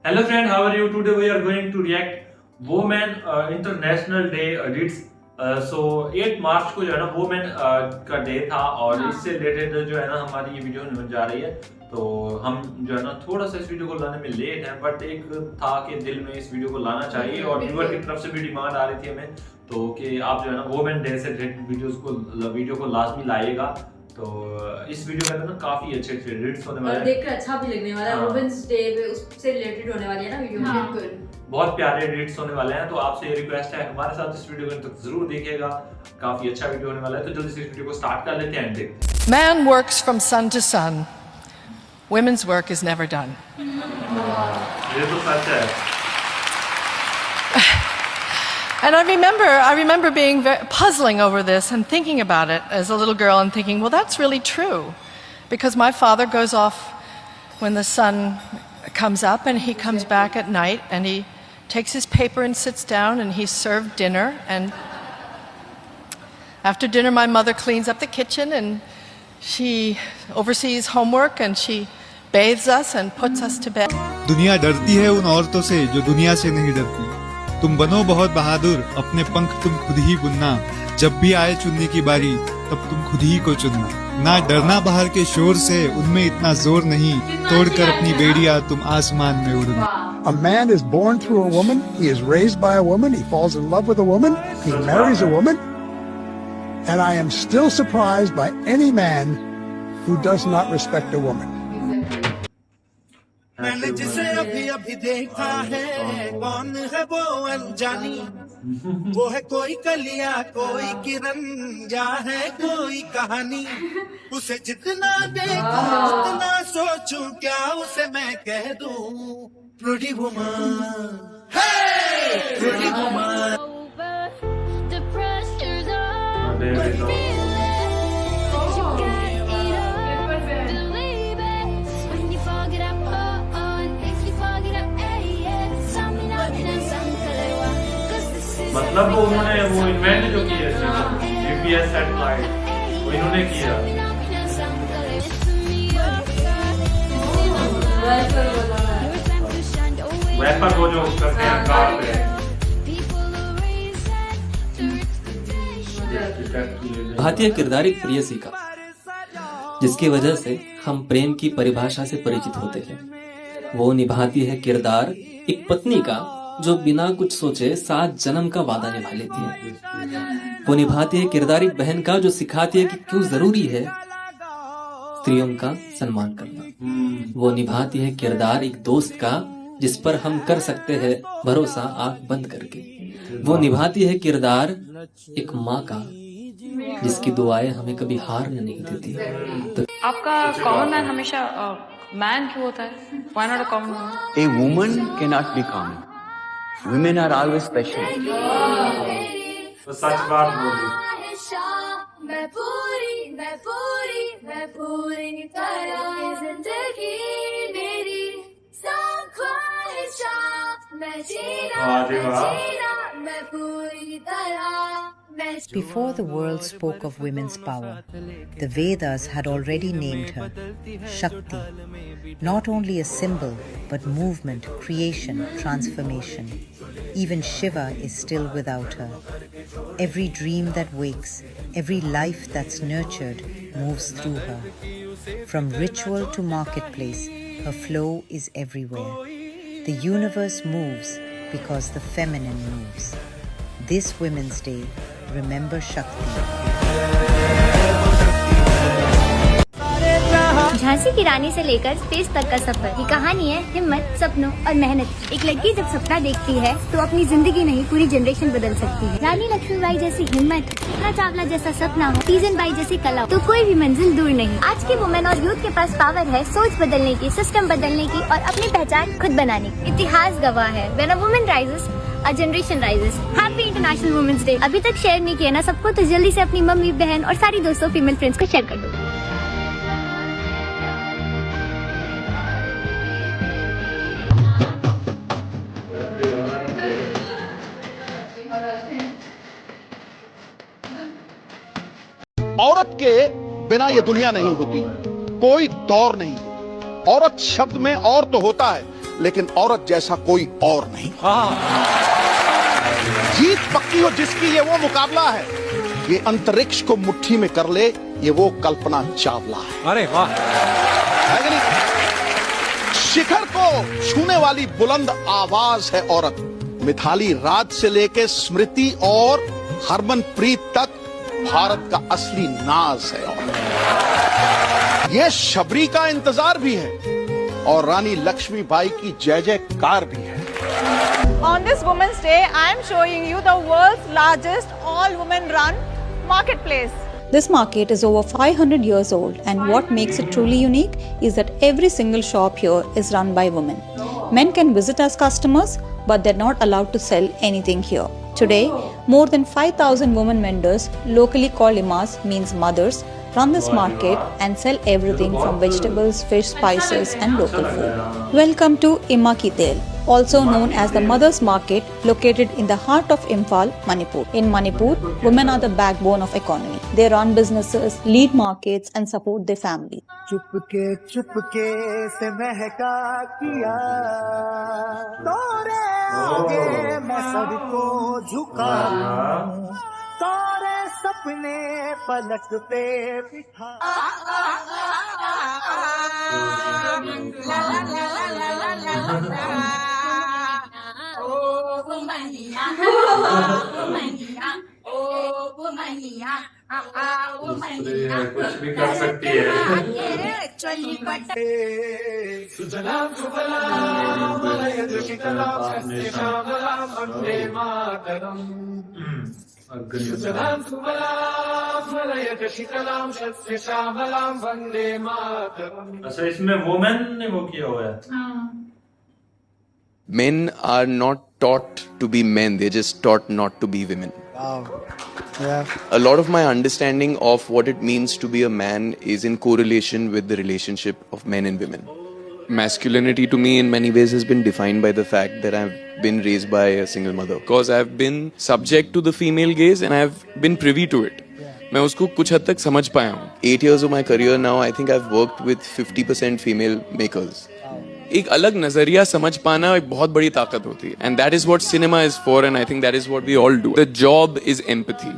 Hello friend, how are you? Today we are going to react Women International Day edits. So 8 मार्च को जो है ना women का day था और इससे रिलेटेड जो है ना हमारी ये वीडियो होने जा रही है। तो हम जो है ना थोड़ा सा इस वीडियो को लाने में लेट है, बट एक था कि दिल में इस वीडियो को लाना चाहिए और व्यूअर की तरफ से भी डिमांड आ रही थी हमें तो कि आप जो है ना वोमेन डे से रिलेटेड वीडियो को लाजमी लाइएगा। तो इस वीडियो में ना काफी अच्छे अच्छे एडिट्स होने वाले हैं, देखकर अच्छा भी लगने वाला है। वुमेन्स डे पे उससे रिलेटेड होने वाली है ना वीडियो। बिल्कुल बहुत प्यारे एडिट्स होने वाले हैं। तो आपसे ये रिक्वेस्ट है हमारे साथ इस वीडियो को तक जरूर देखिएगा, काफी अच्छा वीडियो होने वाला है। तो जल्दी से इस वीडियो को स्टार्ट कर लेते हैं, देखते हैं। Man works from sun to sun. Women's work is never done. ये तो सच है। And I remember being puzzling over this and thinking about it as a little girl and thinking, well, that's really true. Because my father goes off when the sun comes up and he comes back at night and he takes his paper and sits down and he's served dinner. And after dinner, my mother cleans up the kitchen and she oversees homework and she bathes us and puts us to bed. दुनिया डरती है उन औरतों से जो दुनिया से नहीं डरती। तुम बनो बहुत बहादुर, अपने पंख तुम खुद ही बुनना। जब भी आए चुनने की बारी, तब तुम खुद ही को चुनना। ना डरना बाहर के शोर से, उनमें इतना जोर नहीं। तोड़कर अपनी बेड़ियां तुम आसमान में उड़ना। A man is born through a woman, he is raised by a woman, he falls in love with a woman, he marries a woman, and I am still surprised by any man who does not respect a woman. मैंने जिसे अभी अभी देखा है, कौन है वो अनजानी? वो है कोई कलिया, कोई किरण, या है कोई कहानी। उसे जितना देखूं उतना सोचूं, क्या उसे मैं कह दूं? प्रिटी वुमन, हे प्रिटी वुमन। मतलब वो उन्होंने वो इन्वेंट जो की है जीपीएस सैटेलाइट, वो इन्होंने किया। वेपर वो जो करते हैं कार पे। भारतीय किरदार एक प्रेयसी का, जिसकी वजह से हम प्रेम की परिभाषा से परिचित होते हैं। वो निभाती है किरदार एक पत्नी का जो बिना कुछ सोचे 7 जन्म का वादा निभा लेती है। वो निभाती है किरदार एक बहन का जो सिखाती है कि क्यों जरूरी है स्त्रियों का सम्मान करना। वो निभाती है किरदार एक दोस्त का जिस पर हम कर सकते हैं भरोसा आंख बंद करके। वो निभाती है किरदार एक माँ का जिसकी दुआएं हमें कभी हार नहीं देती। तो आपका कॉमन मैन हमेशा मैन क्यों होता है? Why not a common woman? A woman cannot be common. Women are always special. तो सच बात बोली। मैं पूरी तरह जिंदगी मेरी सब ख्वाहिशां मैं जीना मैं पूरी तरह। Before the world spoke of women's power, the Vedas had already named her Shakti, not only a symbol, but movement, creation, transformation. Even Shiva is still without her. Every dream that wakes, every life that's nurtured moves through her. From ritual to marketplace, her flow is everywhere. The universe moves because the feminine moves. This Women's Day, remember Shakti. Jhansi की रानी से लेकर space तक का सफर, ये कहानी है हिम्मत, सपनों और मेहनत की। एक लड़की जब सपना देखती है तो अपनी जिंदगी नहीं पूरी जनरेशन बदल सकती है। रानी लक्ष्मीबाई जैसी हिम्मत, कल्पना चावला जैसा सपना हो, तीजन बाई जैसी कला, तो कोई भी मंजिल दूर नहीं। आज के वुमेन और यूथ के पास पावर है सोच बदलने की, सिस्टम बदलने की और अपनी पहचान खुद बनाने की। इतिहास गवाह है, when a woman rises a generation rises. Happy International Women's Day। अभी तक शेयर नहीं किया ना सबको, तो जल्दी से अपनी मम्मी, बहन और सारी दोस्तों, फीमेल फ्रेंड्स को शेयर कर दो। औरत के बिना ये दुनिया नहीं होती, कोई दौर नहीं। औरत शब्द में और तो होता है, लेकिन औरत जैसा कोई और नहीं। जीत पक्की हो जिसकी, ये वो मुकाबला है। ये अंतरिक्ष को मुट्ठी में कर ले, ये वो कल्पना चावला है। अरे वाह, है कि नहीं? शिखर को छूने वाली बुलंद आवाज है औरत। मिथाली राज से लेके स्मृति और हरमनप्रीत तक भारत का असली नाज है औरत। ये शबरी का इंतजार भी है और रानी लक्ष्मीबाई की जय जयकार भी है। On this Women's Day, I am showing you the world's largest all-women-run marketplace. This market is over 500 years old, and what makes it truly unique is that every single shop here is run by women. Men can visit as customers, but they're not allowed to sell anything here. Today, more than 5,000 women vendors, locally called imas, means mothers, run this market and sell everything from vegetables, fish, spices and local food. Welcome to Ima Ki Del, also known as the Mothers Market, located in the heart of Imphal, Manipur. In Manipur, women are the backbone of economy. They run businesses, lead markets and support their family. चुपके से महका किया तोरे आगे मैं sir को झुका तोरे सपने पलक पे बिठा। कुछ भी कर सकती है। अच्छा, इसमें वुमेन ने वो किया हुआ है। Men are not taught to be men, they're just taught not to be women. Wow. Yeah. A lot of my understanding of what it means to be a man is in correlation with the relationship of men and women. Masculinity to me in many ways has been defined by the fact that I've been raised by a single mother. Because I've been subject to the female gaze and I've been privy to it. मैं उसको कुछ हद तक समझ पाया हूँ. 8 years of my career now, I think I've worked with 50% female makers. एक अलग नजरिया समझ पाना एक बहुत बड़ी ताकत होती है. And that is what cinema is for, and I think that is what we all do. The job is empathy.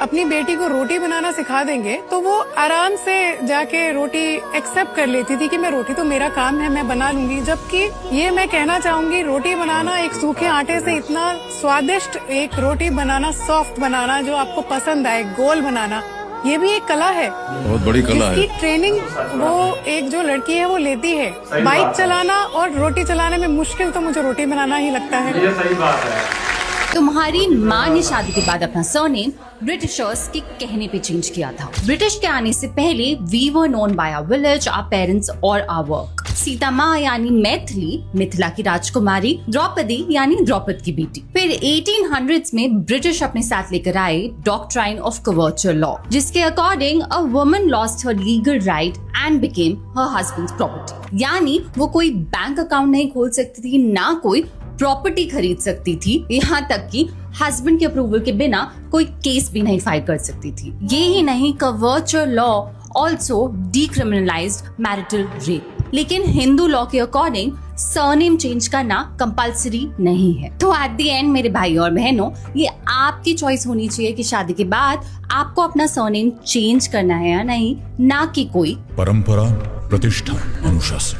अपनी बेटी को रोटी बनाना सिखा देंगे तो वो आराम से जाके रोटी एक्सेप्ट कर लेती थी कि मैं रोटी तो मेरा काम है, मैं बना लूंगी। जबकि ये मैं कहना चाहूंगी, रोटी बनाना एक सूखे आटे से इतना स्वादिष्ट, एक रोटी बनाना सॉफ्ट बनाना जो आपको पसंद आए, गोल बनाना, ये भी एक कला है, बहुत बड़ी कला है। इसकी ट्रेनिंग वो एक जो लड़की है वो लेती है। बाइक चलाना और रोटी चलाने में मुश्किल तो मुझे रोटी बनाना ही लगता है। ये सही बात है। तुम्हारी माँ ने शादी के बाद अपना सरनेम ब्रिटिशर्स के कहने पे चेंज किया था। ब्रिटिश के आने से पहले we were known by our village, our parents और आवर वर्क। सीता माँ यानी मैथिली, मिथिला की राजकुमारी, द्रौपदी यानी द्रौपद की बेटी। फिर 1800s में ब्रिटिश अपने साथ लेकर आए डॉक्ट्राइन ऑफ कवर्चर लॉ, जिसके according a woman lost her legal right and became her husband's property. यानी वो कोई बैंक अकाउंट नहीं खोल सकती थी, ना कोई प्रॉपर्टी खरीद सकती थी, यहाँ तक कि हस्बैंड के अप्रूवल के बिना कोई केस भी नहीं फाइल कर सकती थी। ये ही नहीं, कवर्चर law also decriminalised marital rape. लेकिन हिंदू लॉ के अकॉर्डिंग सरनेम चेंज करना कंपल्सरी नहीं है। तो एट द एंड मेरे भाई और बहनों, ये आपकी चॉइस होनी चाहिए कि शादी के बाद आपको अपना सरनेम चेंज करना है या नहीं, ना कि कोई परंपरा, प्रतिष्ठा, अनुशासन।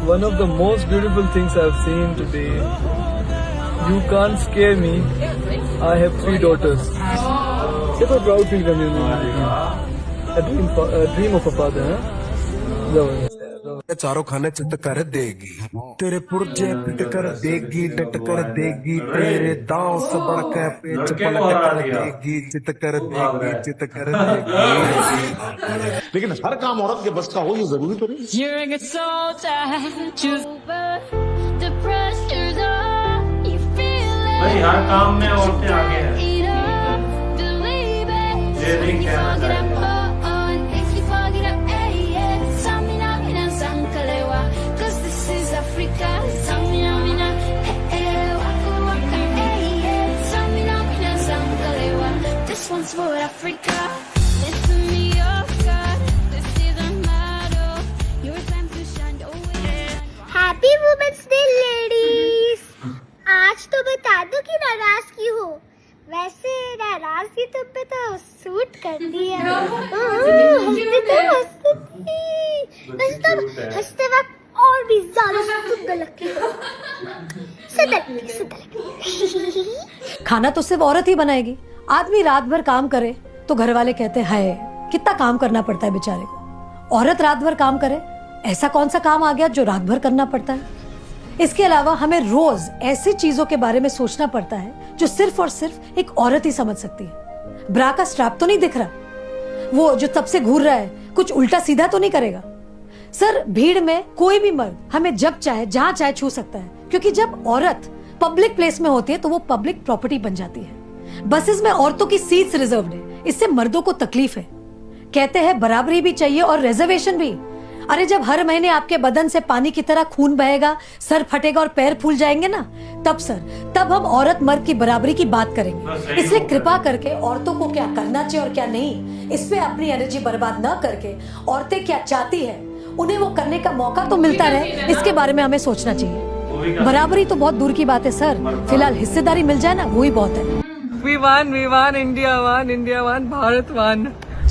One of the most beautiful things I've seen today. You can't scare me. I have 3 daughters. It's a proud feel community. A dream of a father. चारों खाने चित कर देगी, तेरे पुर्जे पिट कर देगी, डट कर देगी, तेरे दांव से बढ़ के पेच पलट कर देगी, चित कर देगी, चित कर देगी। लेकिन हर काम औरत के बस का हो ये जरूरी तो नहीं। भाई हर काम में औरतें आगे हैं। ये नहीं कहना चाहिए। Happy women's day ladies. आज तो बता दो कि नाराज क्यों हो। वैसे नाराजगी तुम पे तो सूट करती है। हंसते वक्त और भी ज्यादा सुंदर लगती हो। खाना तो सिर्फ औरत ही बनाएगी। आदमी रात भर काम करे तो घर वाले कहते हैं कितना काम करना पड़ता है बेचारे को। औरत रात भर काम करे, ऐसा कौन सा काम आ गया जो रात भर करना पड़ता है? इसके अलावा हमें रोज ऐसी चीजों के बारे में सोचना पड़ता है जो सिर्फ और सिर्फ एक औरत ही समझ सकती है। ब्रा का स्ट्रैप तो नहीं दिख रहा, वो जो तब से घूर रहा है कुछ उल्टा सीधा तो नहीं करेगा? सर, भीड़ में कोई भी मर्द हमें जब चाहे जहां चाहे छू सकता है, क्योंकि जब औरत पब्लिक प्लेस में होती है तो वो पब्लिक प्रॉपर्टी बन जाती है। बसेस में औरतों की सीट्स रिजर्व्ड है, इससे मर्दों को तकलीफ है। कहते हैं बराबरी भी चाहिए और रिजर्वेशन भी। अरे जब हर महीने आपके बदन से पानी की तरह खून बहेगा, सर फटेगा और पैर फूल जाएंगे ना, तब हम औरत मर्द की बराबरी की बात करेंगे। इसलिए कृपा करके औरतों को क्या करना चाहिए और क्या नहीं, इस पे अपनी एनर्जी बर्बाद न करके औरतें क्या चाहती है उन्हें वो करने का मौका तो मिलता रहे, इसके बारे में हमें सोचना चाहिए। बराबरी तो बहुत दूर की बात है सर, फिलहाल हिस्सेदारी मिल जाए ना, वो ही बहुत है। We won, India won, Bharat won.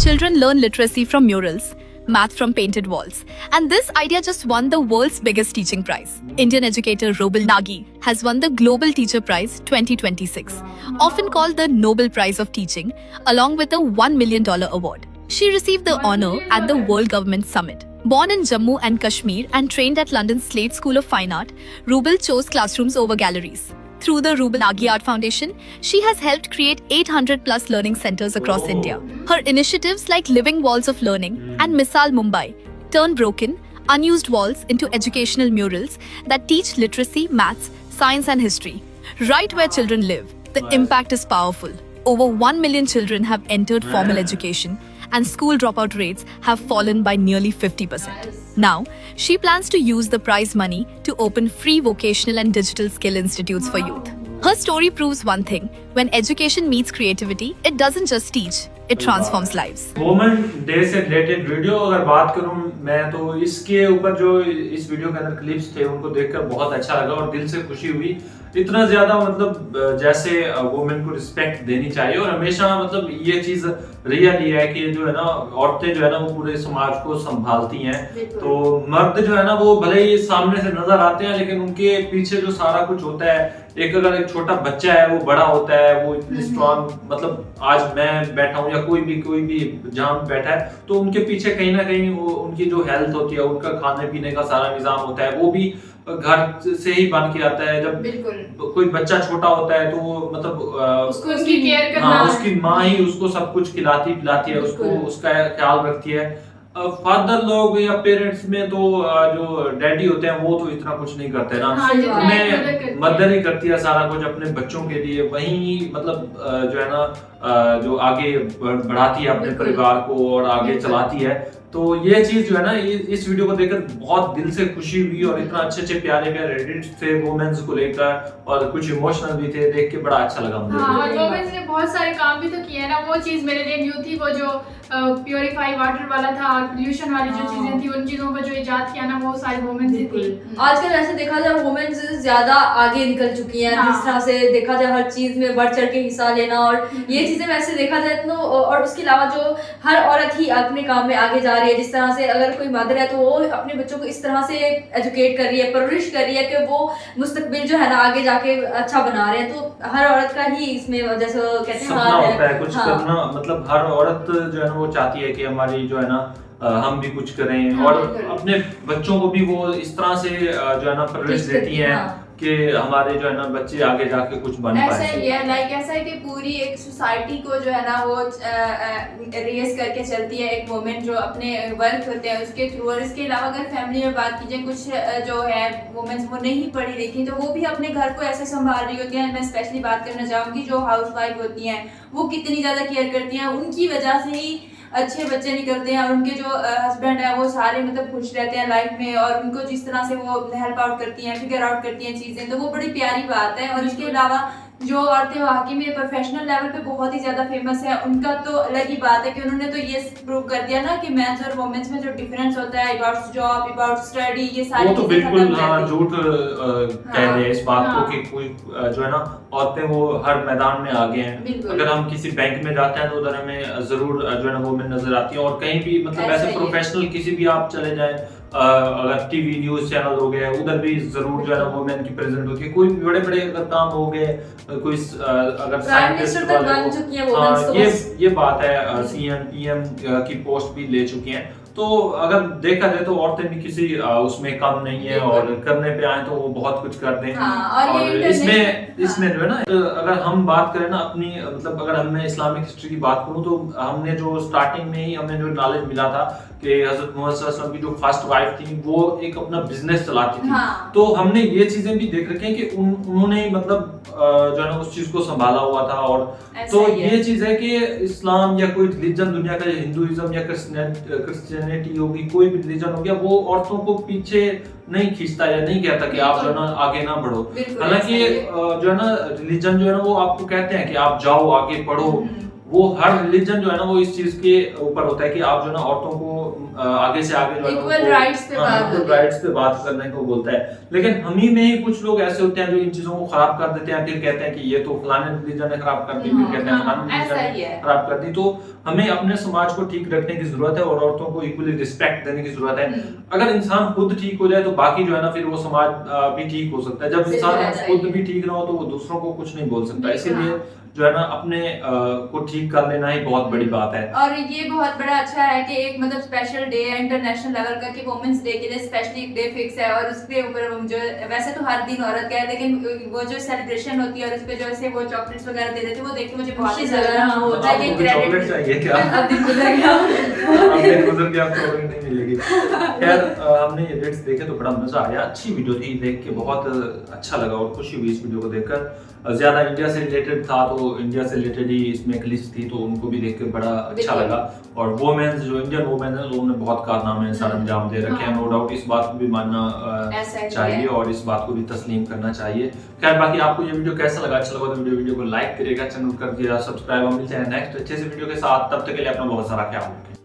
Children learn literacy from murals, math from painted walls. And this idea just won the world's biggest teaching prize. Indian educator Robel Nagi has won the Global Teacher Prize 2026, often called the Nobel Prize of Teaching, along with a $1 million award. She received the honor at the World Government Summit. Born in Jammu and Kashmir and trained at London's Slade School of Fine Art, Rubel chose classrooms over galleries. Through the Rubel Nagi Art Foundation, she has helped create 800 plus learning centers across India. Her initiatives like Living Walls of Learning and Misal Mumbai turn broken, unused walls into educational murals that teach literacy, maths, science and history. Right where children live, the impact is powerful. Over 1 million children have entered formal education and school dropout rates have fallen by nearly 50%. Now, she plans to use the prize money to open free vocational and digital skill institutes for youth. Her story proves one thing: when education meets creativity, it doesn't just teach, it transforms lives. Women day से related video अगर बात करूं मैं, तो इसके ऊपर जो इस वीडियो के अंदर क्लिप्स थे उनको देखकर बहुत अच्छा लगा और दिल से खुशी हुई। इतना ज्यादा मतलब जैसे वुमेन को रिस्पेक्ट देनी चाहिए और हमेशा मतलब ये चीज रियल है कि जो है ना औरतें जो है ना वो पूरे समाज को संभालती हैं। तो मर्द जो है ना वो भले ही सामने से नजर आते हैं लेकिन उनके पीछे जो सारा कुछ होता है, अगर एक छोटा बच्चा है वो बड़ा होता है, वो इतनी स्ट्रॉन्ग, मतलब आज मैं बैठा हूँ या कोई भी जहाँ बैठा है तो उनके पीछे कहीं ना कहीं वो उनकी जो हेल्थ होती है, उनका खाने पीने का सारा निजाम होता है, वो भी घर से ही बन के आता है। जब कोई बच्चा छोटा होता है तो वो मतलब उसको उसकी केयर करना, उसकी माँ ही उसको सब कुछ खिलाती पिलाती है, उसको उसका ख्याल रखती है। फादर लोग या पेरेंट्स में तो जो डैडी होते हैं वो तो इतना कुछ नहीं करते ना, मदर ही करती है सारा कुछ अपने बच्चों के लिए। वही मतलब जो है ना जो आगे बढ़ाती है अपने परिवार को और आगे चलाती है। तो ये चीज जो है ना इस वीडियो को देखकर बहुत दिल से खुशी हुई और इतना अच्छे प्यारे एडिट्स थे वुमेन्स को लेकर और कुछ इमोशनल भी थे, देख के बड़ा अच्छा लगा मुझे। और वुमेन्स ने बहुत सारे काम भी तो किए हैं ना, वो चीज मेरे लिए न्यू थी, वो जो प्योरीफाई वाटर वाला था और पोल्यूशन वाली जो चीजें थी, उन चीजों को जो इजाद किया ना वो सारी वुमेन्स ही थी। आजकल ऐसे देखा जाए वुमेन्स ज्यादा आगे निकल चुकी हैं, जिस तरह से देखा जाए हर चीज में बढ़ चढ़ के हिस्सा लेना और ये चीजें वैसे देखा जाए तो, और उसके अलावा जो हर औरत ही अपने काम में आगे जा रही है। जिस तरह से अगर कोई मदर है तो वो अपने बच्चों को इस तरह से एजुकेट कर रही है, परवरिश कर रही है कि वो मुस्तकबिल जो है ना आगे जाके अच्छा बना रहे हैं। तो हर औरत का ही इसमें जैसे कहते हैं सपना होता है कुछ करना, मतलब हर औरत जो है ना वो चाहती है कि हमारी जो है ना हम भी कुछ करें और अपने बच्चों को भी वो इस तरह से जो है ना परवरिश देती हैं कि हमारे जो है ना बच्चे आगे जाके कुछ बन पाए। ऐसा ही है, लाइक ऐसा है कि पूरी एक सोसाइटी को जो है ना वो रेस करके चलती है एक वुमेन जो अपने वर्क होते हैं उसके थ्रू। और इसके अलावा अगर फैमिली में बात की जाए, कुछ जो है वुमेन्स वो नहीं पढ़ी लिखी तो वो भी अपने घर को ऐसे संभाल रही होती हैं। मैं स्पेशली बात करना चाहूँगी जो हाउस वाइफ होती हैं, वो कितनी ज़्यादा केयर करती हैं, उनकी वजह से ही अच्छे बच्चे निकलते हैं और उनके जो हस्बैंड है वो सारे मतलब खुश रहते हैं लाइफ में और उनको जिस तरह से वो हेल्प आउट करती हैं, फिगर आउट करती हैं चीज़ें, तो वो बड़ी प्यारी बात है। और इसके अलावा जो औरतें वाकई में प्रोफेशनल लेवल पे बहुत ही ज्यादा फेमस है, उनका तो अलग ही बात है कि उन्होंने तो ये प्रूव कर दिया ना कि मेंस और वुमेन्स में जो डिफरेंस होता है अबाउट जॉब, अबाउट स्टडी, ये सारी वो तो चीजें बिल्कुल खत्म कर दी। झूठ कह रहे हैं इस बात को कि कोई जो है ना औरतें वो हर मैदान में आगे हैं। बिल्कुल। अगर हम किसी बैंक में जाते हैं तो उधर हमें जरूर जो है ना वुमेन नजर आती है, और कहीं भी मतलब ऐसा ऐसे ही है। प्रोफेशनल किसी भी आप चले जाएं, अगर टीवी न्यूज चैनल हो गए उधर भी जरूर जो है ना वुमेन की प्रेजेंट होती है। कोई बड़े बड़े अगर काम हो गए, कोई अगर प्राइम मिनिस्टर तक बन चुकी है वुमेन्स तो ये बात है, सीएम पीएम की पोस्ट भी ले चुकी हैं। तो अगर देखा जाए तो औरतें भी किसी उसमें कम नहीं है, और करने पे आए तो वो बहुत कुछ कर दें। और ये इसमें जो है ना अगर हम बात करें ना अपनी मतलब अगर मैं इस्लामिक हिस्ट्री की बात करूं तो हमने जो स्टार्टिंग में ही हमें जो नॉलेज मिला था कि हजरत मोहम्मद सल्लल्लाहु अलैहि वसल्लम की जो फर्स्ट वाइफ थी वो एक अपना बिजनेस चलाती थी। तो हमने ये चीजें भी देख रखी हैं कि उन्होंने मतलब जो है ना उस चीज को संभाला हुआ था। और तो ये चीज है कि इस्लाम या कोई रिलीजन दुनिया का, हिंदुइज्म या क्रिश्चियनिटी होगी, कोई भी रिलीजन हो गया, वो औरतों को पीछे नहीं खींचता या नहीं कहता कि आप जो है ना आगे ना बढ़ो। हालांकि जो है ना रिलीजन जो है ना वो आपको कहते हैं कि आप जाओ आगे पढ़ो। वो हर रिलीजन जो है ना वो इस चीज के ऊपर होता है कि आप जो है ना औरतों को आगे से आगे जो है इक्वल राइट्स पे बात करने को बोलता है। लेकिन हम ही में ही कुछ लोग ऐसे होते हैं जो इन चीजों को खराब कर देते हैं, फिर कहते हैं कि ये तो फलाने रिलीजन ने खराब कर दी, फिर कहते हैं फलाने रिलीजन ने खराब कर दी। तो हमें अपने समाज को ठीक रखने की जरूरत है और औरतों को इक्वली रिस्पेक्ट देने की जरूरत है। अगर इंसान खुद ठीक हो जाए तो बाकी जो है ना फिर वो समाज भी ठीक हो सकता है। जब इंसान खुद भी ठीक ना हो तो वो दूसरों को कुछ नहीं बोल सकता। इसीलिए जो है ना अपने को ठीक कर लेना ही बहुत बड़ी बात है। और ये बहुत बड़ा अच्छा है कि एक मतलब स्पेशल डे है इंटरनेशनल लेवल का कि वुमेन्स डे के लिए स्पेशली एक डे फिक्स है, और उसके ऊपर जो वैसे तो हर दिन औरत का है, लेकिन वो जो सेलिब्रेशन होती है और उसपे जो ऐसे वो चॉकलेट्स वगैरह दे देते हैं वो देख के मुझे बहुत ही ज्यादा होता है कि चॉकलेट चाहिए क्या? अब दिन गुजर गया अब दिन गुजर गया, आपको चॉकलेट नहीं मिलेगी। खैर हमने ये डेट्स देखे तो बड़ा मजा आया, अच्छी वीडियो थी, देख के बहुत अच्छा लगा और खुशी हुई इस वीडियो को देखकर। ज्यादा इंडिया से रिलेटेड था तो इंडिया से रिलेटेड ही इसमें एक लिस्ट थी, तो उनको भी देख के बड़ा अच्छा लगा। और वुमेन्स जो इंडियन वुमेन है उन्होंने बहुत कारनामे सर अंजाम दे रखे हैं, नो डाउट इस बात को भी मानना चाहिए और इस बात को भी तस्लीम करना चाहिए। खैर बाकी आपको ये वीडियो कैसा लगा, अच्छा लगा तो वीडियो को लाइक करिएगा, चैनल कर दिया सब्सक्राइब। हम मिलते हैं नेक्स्ट अच्छे से वीडियो के साथ, तब तक के लिए अपना बहुत सारा ख्याल रखें।